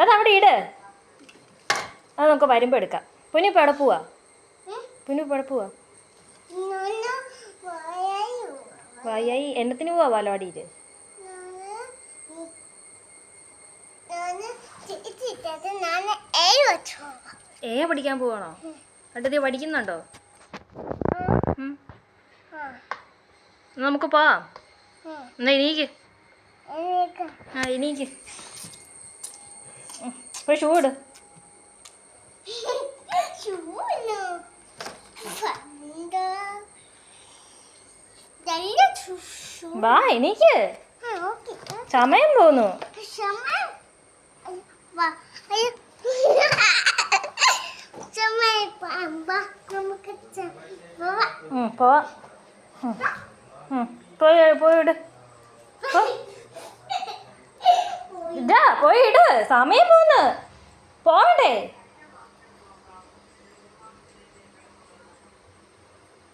അതവിടെ ഇട്. അത് നമുക്ക് വരുമ്പോൾ എടുക്കാം. പുനി ഇപ്പോൾ എവിടെ പോവാ? പുനി ഇപ്പോൾ എവിടെ പോവാ? വായായി എന്നത്തിന് പോവാ ബാലവാടിയിൽ? പഠിക്കാൻ പോവാണോ? അടുത്ത് പഠിക്കുന്നുണ്ടോ? നമുക്ക് പോവാം. എന്നാ എണീക്ക്. എണീക്ക്. ഇപ്പോൾ ഷൂ ഇട്. വാ എണീക്ക്. സമയം പോന്നു. പോവാം. പോയിട്. ഇതാ പോയിട്. സമയം പോന്ന്. പോവണ്ടേ?